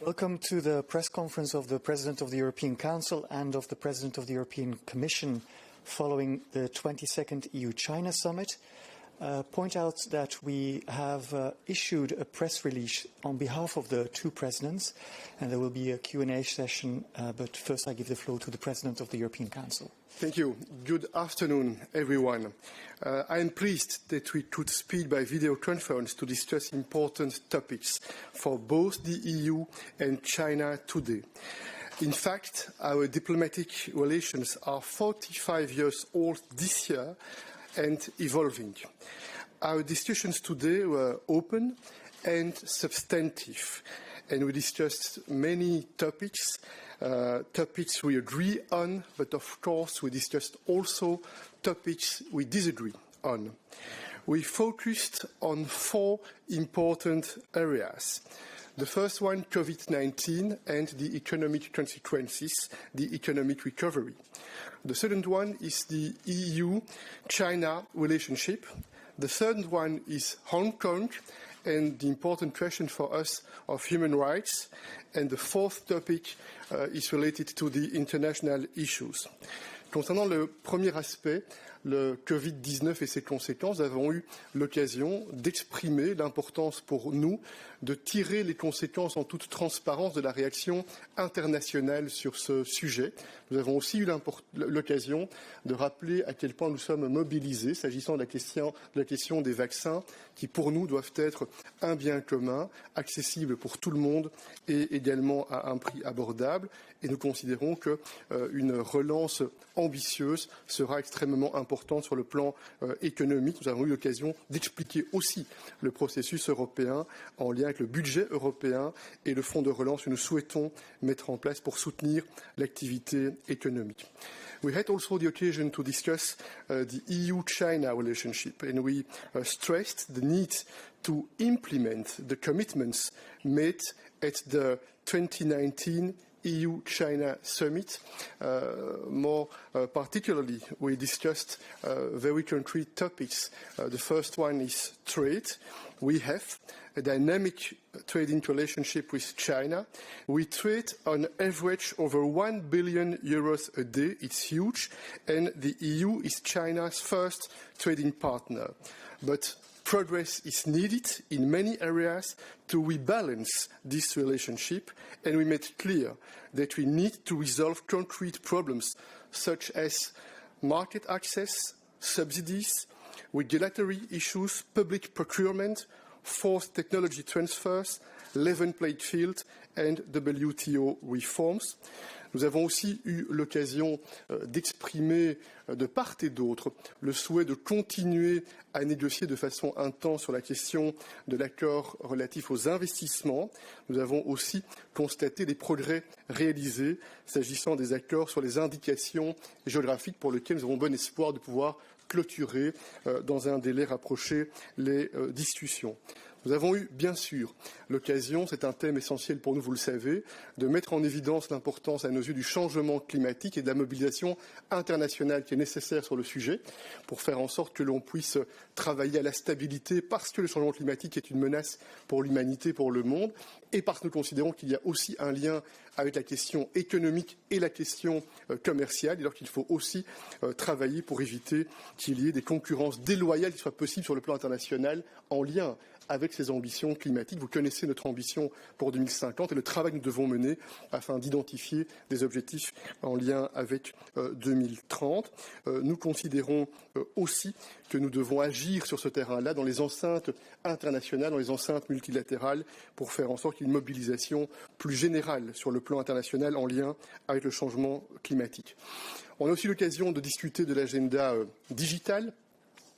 Welcome to the press conference of the President of the European Council and of the President of the European Commission following the 22nd EU-China summit. Point out that we have issued a press release on behalf of the two presidents, and there will be a Q&A session, but first I give the floor to the President of the European Council. Thank you. Good afternoon, everyone. I am pleased that we could speak by video conference to discuss important topics for both the EU and China today. In fact, our diplomatic relations are 45 years old this year and evolving. Our discussions today were open and substantive, and we discussed many topics we agree on, but of course we discussed also topics we disagree on. We focused on four important areas. The first one, COVID-19 and the economic consequences, the economic recovery. The second one is the EU-China relationship. The third one is Hong Kong and the important question for us of human rights. And the fourth topic is related to the international issues. Concernant le premier aspect, le Covid-19 et ses conséquences, nous avons eu l'occasion d'exprimer l'importance pour nous de tirer les conséquences en toute transparence de la réaction internationale sur ce sujet. Nous avons aussi eu l'occasion de rappeler à quel point nous sommes mobilisés s'agissant de la question des vaccins qui, pour nous, doivent être un bien commun, accessible pour tout le monde et également à un prix abordable. Et nous considérons qu'une relance ambitieuse sera extrêmement importante sur le plan économique. Nous avons eu l'occasion d'expliquer aussi le processus européen en lien avec le budget européen et le fonds de relance que nous souhaitons mettre en place pour soutenir l'activité économique. We had also the occasion to discuss the EU-China relationship, and we stressed the need to implement the commitments made at the 2019 EU-China summit. More particularly, we discussed very concrete topics. The first one is trade. We have a dynamic trading relationship with China. We trade on average over 1 billion euros a day. It's huge. And the EU is China's first trading partner. But progress is needed in many areas to rebalance this relationship, and we made clear that we need to resolve concrete problems such as market access, subsidies, regulatory issues, public procurement, forced technology transfers, level playing field and WTO reforms. Nous avons aussi eu l'occasion d'exprimer de part et d'autre le souhait de continuer à négocier de façon intense sur la question de l'accord relatif aux investissements. Nous avons aussi constaté des progrès réalisés s'agissant des accords sur les indications géographiques pour lesquels nous avons bon espoir de pouvoir clôturer dans un délai rapproché les discussions. Nous avons eu, bien sûr, l'occasion, c'est un thème essentiel pour nous, vous le savez, de mettre en évidence l'importance à nos yeux du changement climatique et de la mobilisation internationale qui est nécessaire sur le sujet pour faire en sorte que l'on puisse travailler à la stabilité parce que le changement climatique est une menace pour l'humanité, pour le monde, et parce que nous considérons qu'il y a aussi un lien avec la question économique et la question commerciale, alors qu'il faut aussi travailler pour éviter qu'il y ait des concurrences déloyales qui soient possibles sur le plan international en lien avec ces ambitions climatiques. Vous connaissez notre ambition pour 2050 et le travail que nous devons mener afin d'identifier des objectifs en lien avec 2030. Nous considérons aussi que nous devons agir sur ce terrain-là dans les enceintes internationales, dans les enceintes multilatérales, pour faire en sorte qu'il y ait une mobilisation plus générale sur le plan international en lien avec le changement climatique. On a aussi l'occasion de discuter de l'agenda digital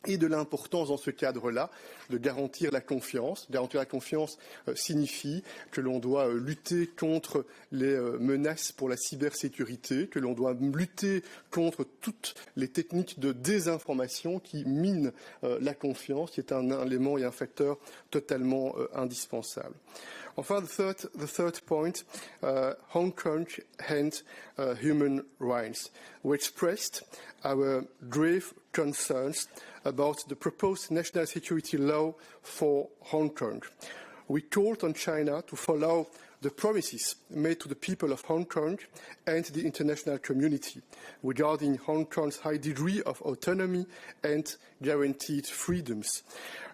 et de l'importance dans ce cadre-là de garantir la confiance. Garantir la confiance signifie que l'on doit lutter contre les menaces pour la cybersécurité, que l'on doit lutter contre toutes les techniques de désinformation qui minent la confiance, qui est un élément et un facteur totalement indispensable. Enfin, the third point, Hong Kong and human rights. We expressed our grave concerns about the proposed national security law for Hong Kong. We called on China to follow the promises made to the people of Hong Kong and the international community regarding Hong Kong's high degree of autonomy and guaranteed freedoms.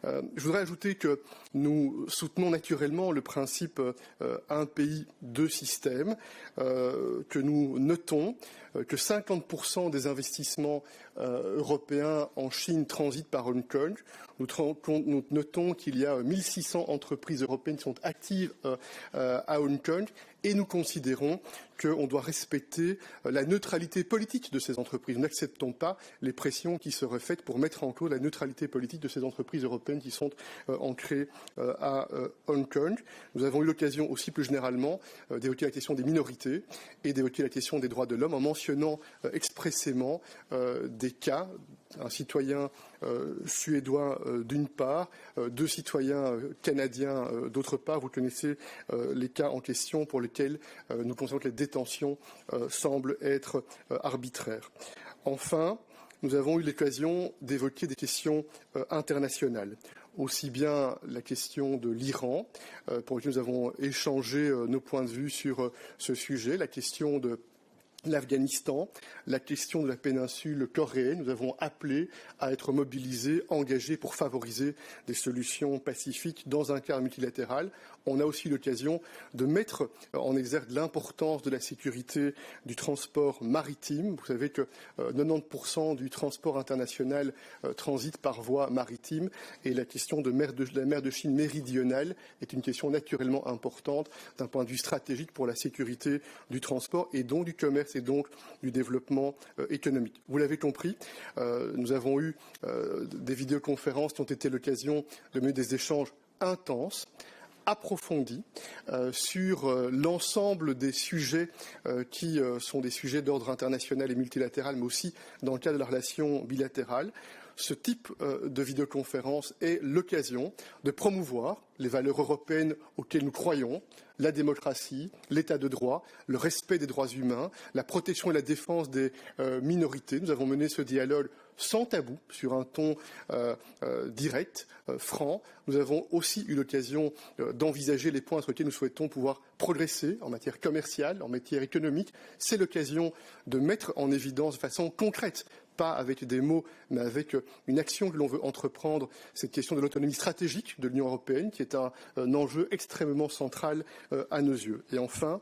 Je voudrais ajouter que nous soutenons naturellement le principe un pays, deux systèmes, que nous notons que 50% des investissements européens en Chine transitent par Hong Kong. Nous notons qu'il y a 1600 entreprises européennes qui sont actives à Hong Kong et nous considérons qu'on doit respecter la neutralité politique de ces entreprises. Nous n'acceptons pas les pressions qui seraient faites pour mettre en cause la neutralité politique de ces entreprises européennes qui sont ancrées à Hong Kong. Nous avons eu l'occasion aussi plus généralement d'évoquer la question des minorités et d'évoquer la question des droits de l'homme en mentionnant expressément des cas, un citoyen suédois d'une part, deux citoyens canadiens d'autre part. Vous connaissez les cas en question pour lesquels nous considérons que les détentions semblent être arbitraires. Enfin, nous avons eu l'occasion d'évoquer des questions internationales. Aussi bien la question de l'Iran, pour laquelle nous avons échangé nos points de vue sur ce sujet, la question de l'Afghanistan, la question de la péninsule coréenne. Nous avons appelé à être mobilisés, engagés pour favoriser des solutions pacifiques dans un cadre multilatéral. On a aussi l'occasion de mettre en exergue l'importance de la sécurité du transport maritime. Vous savez que 90% du transport international transite par voie maritime et la question de la mer de Chine méridionale est une question naturellement importante d'un point de vue stratégique pour la sécurité du transport et donc du commerce et donc du développement économique. Vous l'avez compris, nous avons eu des vidéoconférences qui ont été l'occasion de mener des échanges intenses, approfondis sur l'ensemble des sujets qui sont des sujets d'ordre international et multilatéral, mais aussi dans le cadre de la relation bilatérale. Ce type de vidéoconférence est l'occasion de promouvoir les valeurs européennes auxquelles nous croyons, la démocratie, l'état de droit, le respect des droits humains, la protection et la défense des minorités. Nous avons mené ce dialogue sans tabou, sur un ton direct, franc. Nous avons aussi eu l'occasion d'envisager les points sur lesquels nous souhaitons pouvoir progresser en matière commerciale, en matière économique. C'est l'occasion de mettre en évidence de façon concrète, pas avec des mots, mais avec une action que l'on veut entreprendre, cette question de l'autonomie stratégique de l'Union européenne, qui est un enjeu extrêmement central à nos yeux. Et enfin,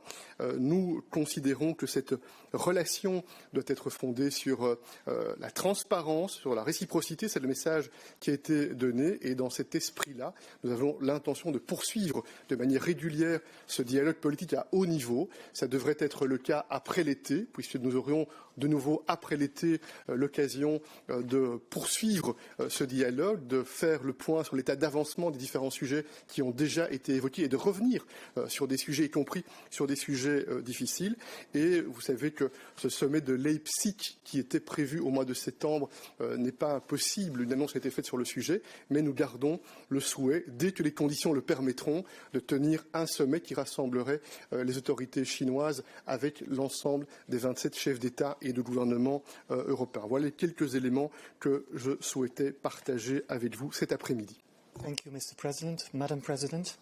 nous considérons que cette relation doit être fondée sur la transparence, sur la réciprocité. C'est le message qui a été donné. Et dans cet esprit-là, nous avons l'intention de poursuivre de manière régulière ce dialogue politique à haut niveau. Ça devrait être le cas après l'été, puisque nous aurions de nouveau après l'été l'occasion de poursuivre ce dialogue, de faire le point sur l'état d'avancement des différents sujets qui ont déjà été évoqués et de revenir sur des sujets, y compris sur des sujets difficiles. Et vous savez que ce sommet de Leipzig qui était prévu au mois de septembre n'est pas possible. Une annonce a été faite sur le sujet, mais nous gardons le souhait, dès que les conditions le permettront, de tenir un sommet qui rassemblerait les autorités chinoises avec l'ensemble des 27 chefs d'État et de gouvernement européens. Voilà les quelques éléments que je souhaitais partager avec vous cet après-midi. Thank you, Mr. President. Madam President.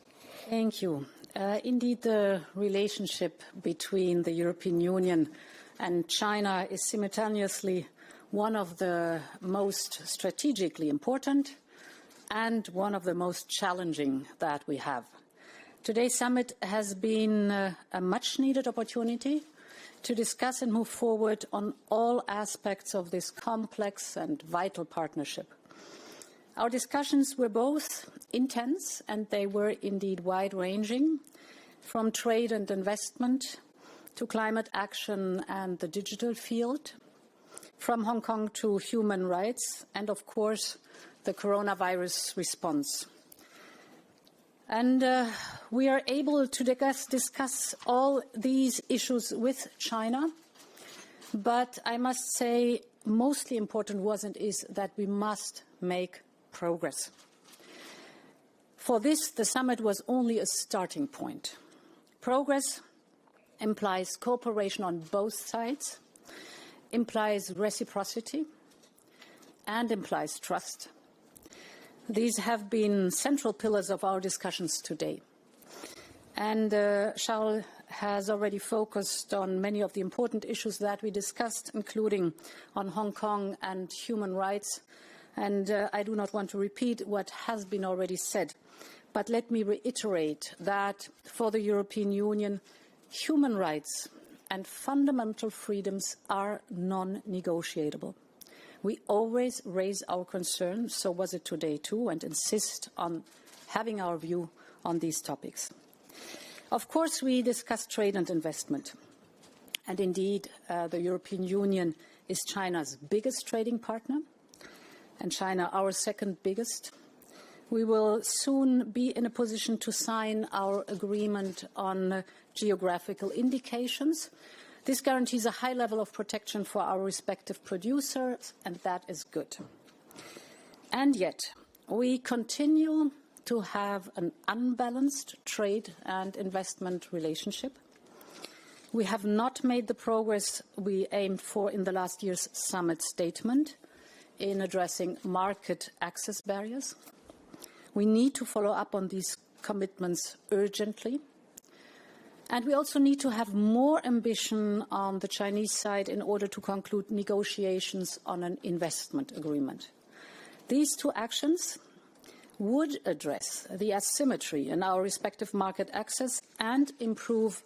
Thank you. Indeed, the relationship between the European Union and China is simultaneously one of the most strategically important and one of the most challenging that we have. Today's summit has been a much-needed opportunity to discuss and move forward on all aspects of this complex and vital partnership. Our discussions were both intense and they were indeed wide-ranging, from trade and investment to climate action and the digital field, from Hong Kong to human rights and, of course, the coronavirus response. And we are able to discuss all these issues with China. But I must say, mostly important was and is that we must make progress. For this, the summit was only a starting point. Progress implies cooperation on both sides, implies reciprocity, and implies trust. These have been central pillars of our discussions today. And Charles has already focused on many of the important issues that we discussed, including on Hong Kong and human rights. And I do not want to repeat what has been already said. But let me reiterate that for the European Union, human rights and fundamental freedoms are non-negotiable. We always raise our concern, so was it today too, and insist on having our view on these topics. Of course, we discussed trade and investment. And indeed, the European Union is China's biggest trading partner, and China our second biggest. We will soon be in a position to sign our agreement on geographical indications. This guarantees a high level of protection for our respective producers, and that is good. And yet, we continue to have an unbalanced trade and investment relationship. We have not made the progress we aimed for in the last year's summit statement in addressing market access barriers. We need to follow up on these commitments urgently. And we also need to have more ambition on the Chinese side in order to conclude negotiations on an investment agreement. These two actions would address the asymmetry in our respective market access and improve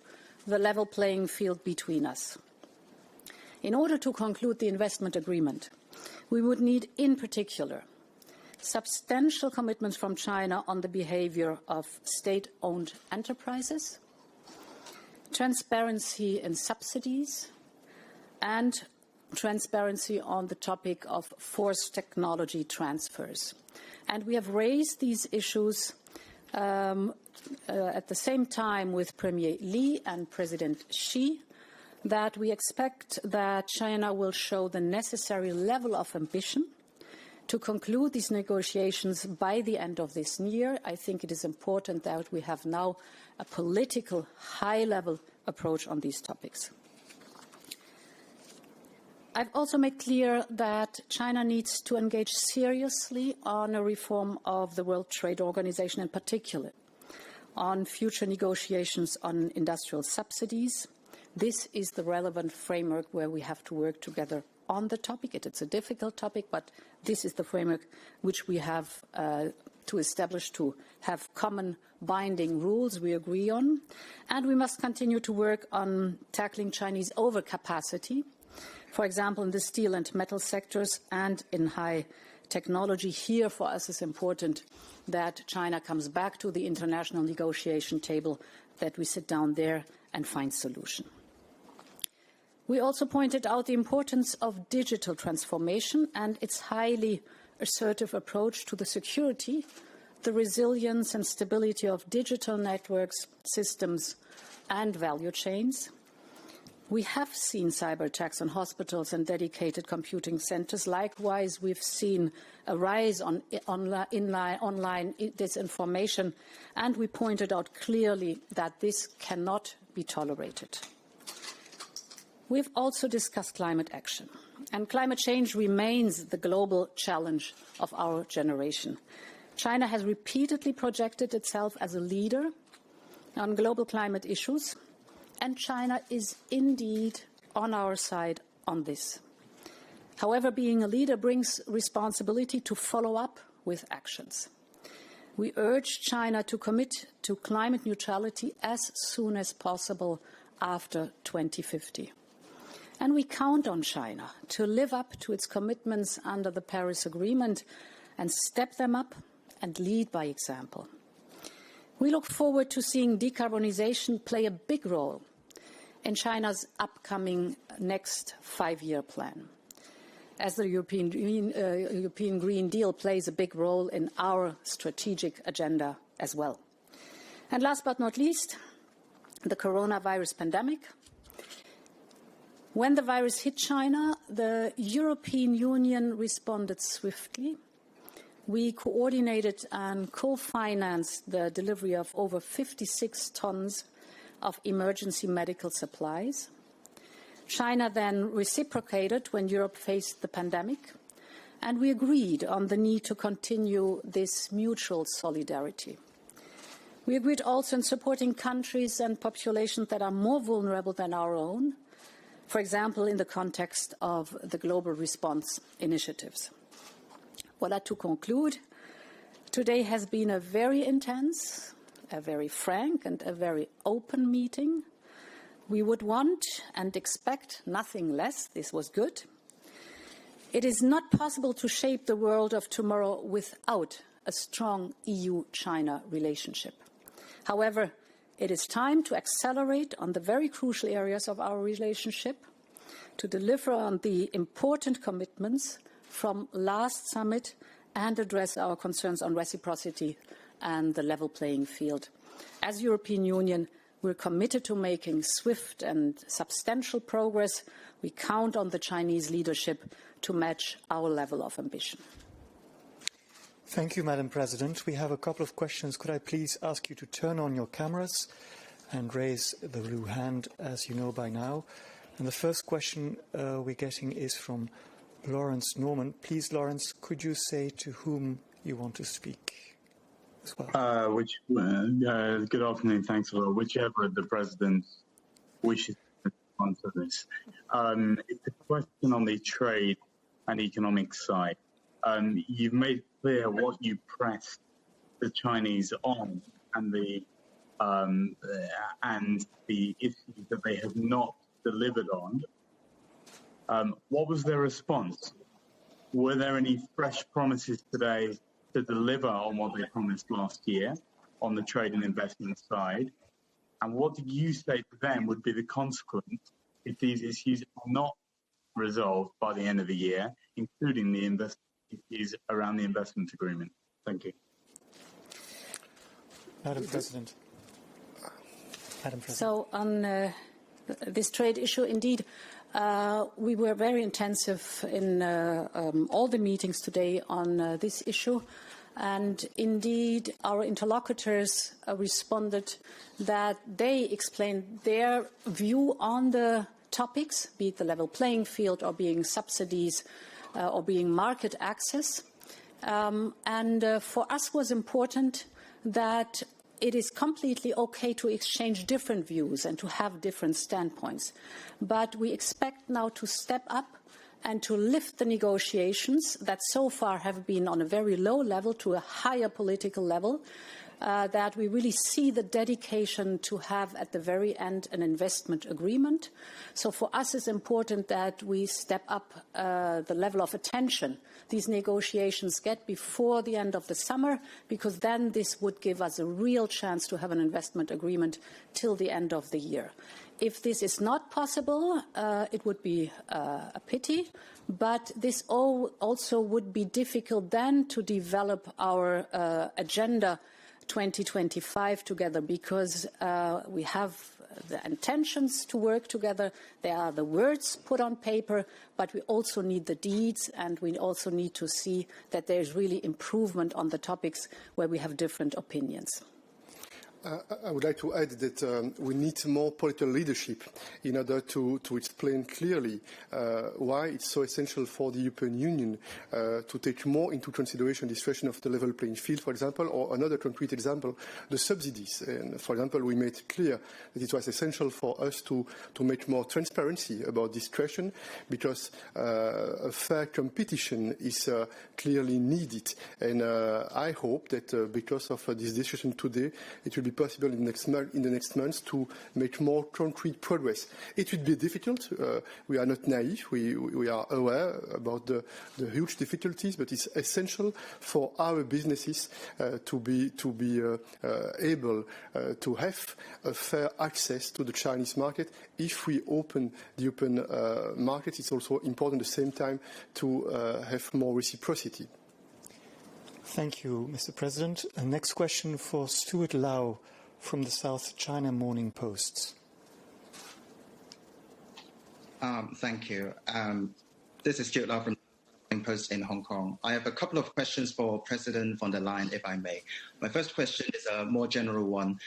the level playing field between us. In order to conclude the investment agreement, we would need, in particular, substantial commitments from China on the behavior of state-owned enterprises, transparency in subsidies, and transparency on the topic of forced technology transfers. And we have raised these issues at the same time with Premier Li and President Xi, that we expect that China will show the necessary level of ambition to conclude these negotiations by the end of this year. I think it is important that we have now a political, high-level approach on these topics. I've also made clear that China needs to engage seriously on a reform of the World Trade Organization, in particular on future negotiations on industrial subsidies. This is the relevant framework where we have to work together on the topic. It's a difficult topic, but this is the framework which we have to establish to have common binding rules we agree on. And we must continue to work on tackling Chinese overcapacity, for example, in the steel and metal sectors and in high technology. Here, for us, it's important that China comes back to the international negotiation table, that we sit down there and find solution. We also pointed out the importance of digital transformation and its highly assertive approach to the security, the resilience and stability of digital networks, systems, and value chains. We have seen cyber attacks on hospitals and dedicated computing centers. Likewise, we've seen a rise on online disinformation, and we pointed out clearly that this cannot be tolerated. We've also discussed climate action, and climate change remains the global challenge of our generation. China has repeatedly projected itself as a leader on global climate issues, and China is indeed on our side on this. However, being a leader brings responsibility to follow up with actions. We urge China to commit to climate neutrality as soon as possible after 2050. And we count on China to live up to its commitments under the Paris Agreement and step them up and lead by example. We look forward to seeing decarbonization play a big role in China's upcoming next 5-year plan, as the European Green Deal plays a big role in our strategic agenda as well. And last but not least, the coronavirus pandemic. When the virus hit China, the European Union responded swiftly. We coordinated and co-financed the delivery of over 56 tons of emergency medical supplies. China then reciprocated when Europe faced the pandemic, and we agreed on the need to continue this mutual solidarity. We agreed also in supporting countries and populations that are more vulnerable than our own, for example, in the context of the global response initiatives. Well, to conclude, today has been a very intense, a very frank and a very open meeting. We would want and expect nothing less. This was good. It is not possible to shape the world of tomorrow without a strong EU-China relationship. However, it is time to accelerate on the very crucial areas of our relationship, to deliver on the important commitments from last summit and address our concerns on reciprocity and the level playing field. As European Union, we're committed to making swift and substantial progress. We count on the Chinese leadership to match our level of ambition. Thank you, Madam President. We have a couple of questions. Could I please ask you to turn on your cameras and raise the blue hand, as you know by now? And the first question we're getting is from Lawrence Norman. Please, Lawrence, could you say to whom you want to speak as well? Good afternoon. Thanks a lot. Whichever the President wishes to answer this. It's a question on the trade and economic side. You've made clear what you pressed the Chinese on and the issues that they have not delivered on. What was their response? Were there any fresh promises today to deliver on what they promised last year on the trade and investment side? And what did you say to them would be the consequence if these issues are not resolved by the end of the year, including the issues around the investment agreement? Thank you. Madam President. So on this trade issue, indeed, we were very intensive in all the meetings today on this issue. And indeed, our interlocutors responded that they explained their view on the topics, be it the level playing field or being subsidies or being market access. For us was important that it is completely okay to exchange different views and to have different standpoints. But we expect now to step up and to lift the negotiations that so far have been on a very low level to a higher political level, that we really see the dedication to have at the very end an investment agreement. So for us it's important that we step up the level of attention these negotiations get before the end of the summer, because then this would give us a real chance to have an investment agreement till the end of the year. If this is not possible, it would be a pity, but this also would be difficult then to develop our agenda 2025 together, because we have the intentions to work together. There are the words put on paper, but we also need the deeds, and we also need to see that there is really improvement on the topics where we have different opinions. I would like to add that we need more political leadership in order to explain clearly why it's so essential for the European Union to take more into consideration this question of the level playing field, for example, or another concrete example, the subsidies. And, for example, we made clear that it was essential for us to make more transparency about this question, because a fair competition is clearly needed. And I hope that because of this decision today, it will be possible in the next months to make more concrete progress. It will be difficult. We are not naive. We are aware about the huge difficulties, but it's essential for our businesses to be able to have a fair access to the Chinese market. If we open the open market, it's also important at the same time to have more reciprocity. Thank you, Mr. President. Next question for Stuart Lau from the South China Morning Post. Thank you. This is Stuart Lau from the Morning Post in Hong Kong. I have a couple of questions for President von der Leyen, if I may. My first question is a more general one.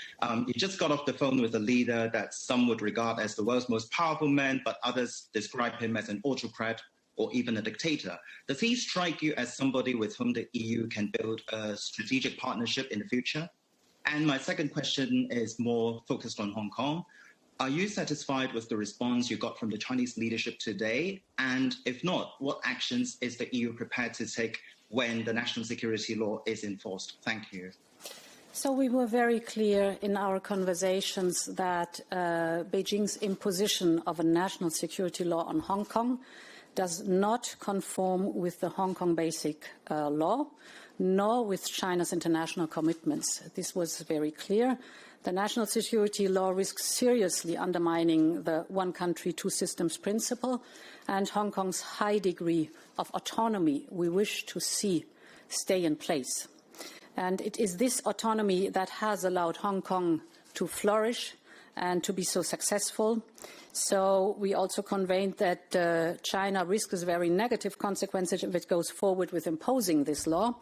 You just got off the phone with a leader that some would regard as the world's most powerful man, but others describe him as an autocrat or even a dictator. Does he strike you as somebody with whom the EU can build a strategic partnership in the future? And my second question is more focused on Hong Kong. Are you satisfied with the response you got from the Chinese leadership today? And if not, what actions is the EU prepared to take when the national security law is enforced? Thank you. So we were very clear in our conversations that Beijing's imposition of a national security law on Hong Kong does not conform with the Hong Kong Basic Law, nor with China's international commitments. This was very clear. The national security law risks seriously undermining the one country, two systems principle and Hong Kong's high degree of autonomy we wish to see stay in place. And it is this autonomy that has allowed Hong Kong to flourish and to be so successful. So we also conveyed that China risks very negative consequences if it goes forward with imposing this law.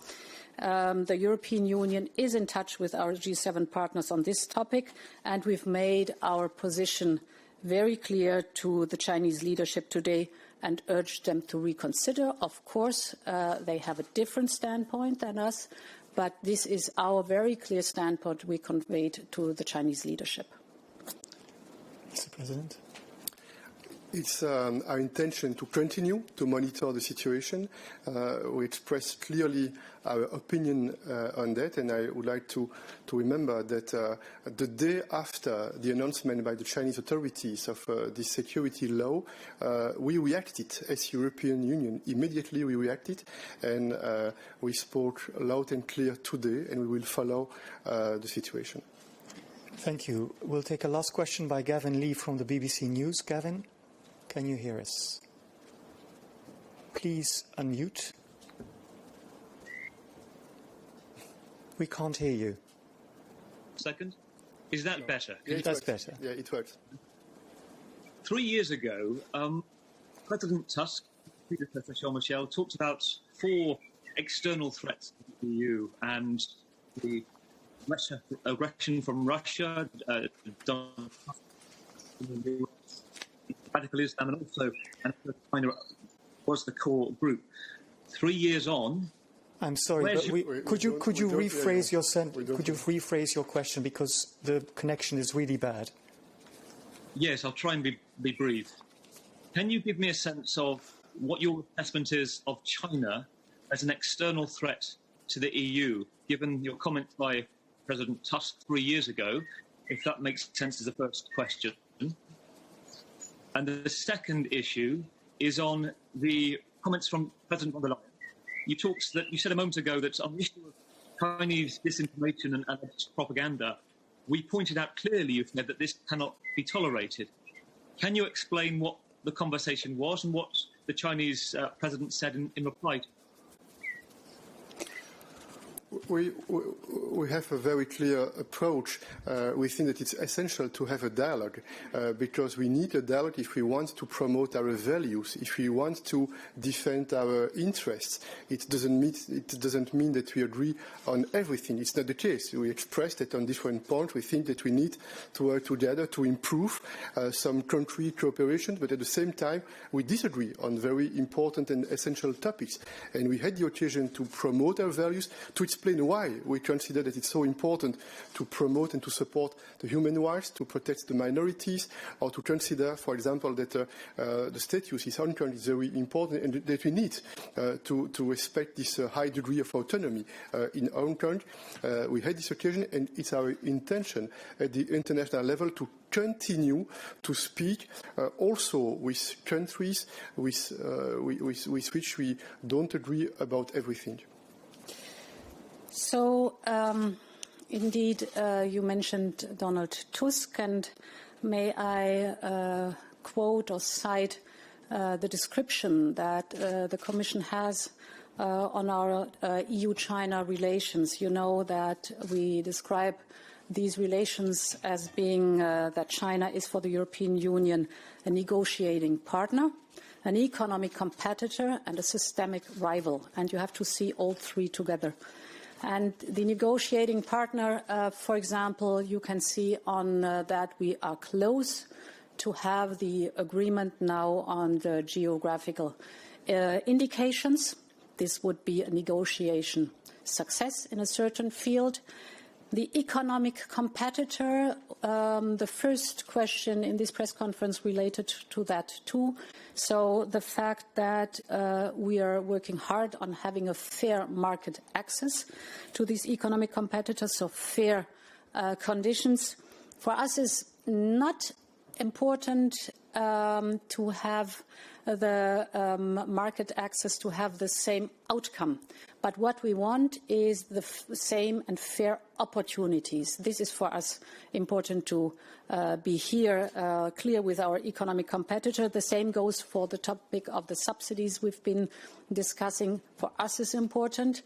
The European Union is in touch with our G7 partners on this topic, and we've made our position very clear to the Chinese leadership today and urged them to reconsider. Of course, they have a different standpoint than us, but this is our very clear standpoint we conveyed to the Chinese leadership. Mr. President. It's our intention to continue to monitor the situation. We expressed clearly our opinion on that, and I would like to remember that the day after the announcement by the Chinese authorities of this security law, we reacted as European Union. Immediately we reacted, and we spoke loud and clear today, and we will follow the situation. Thank you. We'll take a last question by Gavin Lee from the BBC News. Gavin, can you hear us? Please unmute. We can't hear you. Second. Is that better? Yeah, That's better. Yeah, it works. 3 years ago, President Tusk, predecessor Jean-Michel, talked about 4 external threats to the EU and the aggression from Russia, radical Islam, and also China was the core group. 3 years on, I'm sorry, but could you rephrase your question, because the connection is really bad. yes, I'll try and be brief. Can you give me a sense of what your assessment is of China as an external threat to the EU, given your comments by President Tusk 3 years ago, if that makes sense as the first question? And the second issue is on the comments from President von der Leyen. You said a moment ago that on the issue of Chinese disinformation and propaganda, we pointed out clearly, you've said, that this cannot be tolerated. Can you explain what the conversation was and what the Chinese president said in reply to? We have a very clear approach. We think that it's essential to have a dialogue because we need a dialogue if we want to promote our values, if we want to defend our interests. It doesn't mean that we agree on everything. It's not the case. We expressed that on different points. We think that we need to work together to improve some country cooperation, but at the same time, we disagree on very important and essential topics. And we had the occasion to promote our values, to explain why we consider that it's so important to promote and to support the human rights, to protect the minorities, or to consider, for example, that the status in Hong Kong is very important and that we need to respect this high degree of autonomy in Hong Kong. We had this occasion, and it's our intention at the international level to continue to speak also with countries with which we don't agree about everything. So, indeed, you mentioned Donald Tusk, and may I quote or cite the description that the Commission has on our EU-China relations. You know that we describe these relations as being that China is for the European Union a negotiating partner, an economic competitor, and a systemic rival. And you have to see all three together. And the negotiating partner, for example, you can see on that we are close to have the agreement now on the geographical indications. This would be a negotiation success in a certain field. The economic competitor, the first question in this press conference related to that too. So the fact that we are working hard on having a fair market access to these economic competitors, so fair conditions, for us is not important to have the market access to have the same outcome. But what we want is the same and fair opportunities. This is for us important to be here clear with our economic competitor. The same goes for the topic of the subsidies we've been discussing. For us it's important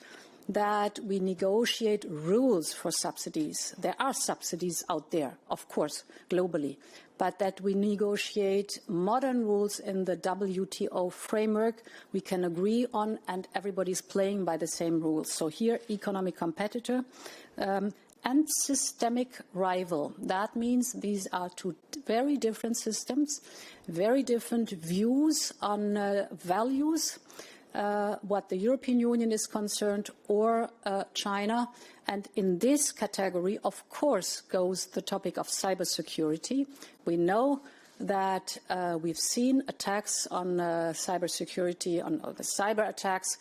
that we negotiate rules for subsidies. There are subsidies out there, of course, globally, but that we negotiate modern rules in the WTO framework we can agree on, and everybody's playing by the same rules. So here, economic competitor and systemic rival. That means these are two very different systems, very different views on values, what the European Union is concerned, or China. And in this category, of course, goes the topic of cybersecurity. We know that we've seen attacks on cybersecurity, on the cyber attacks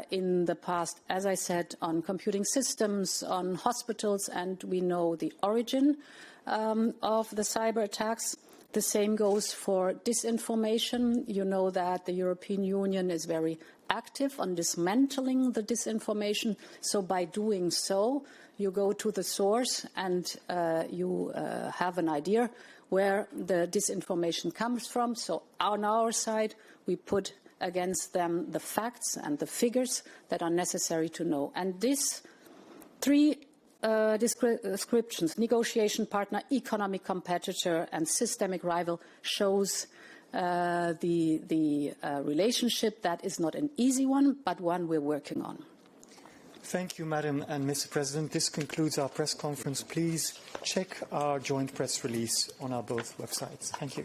in the past, as I said, on computing systems, on hospitals, and we know the origin of the cyber attacks. The same goes for disinformation. You know that the European Union is very active on dismantling the disinformation. So by doing so, you go to the source and you have an idea where the disinformation comes from. So on our side, we put against them the facts and the figures that are necessary to know. And these three descriptions, negotiation partner, economic competitor, and systemic rival, shows the relationship that is not an easy one, but one we're working on. Thank you, Madam and Mr. President. This concludes our press conference. Please check our joint press release on our both websites. Thank you.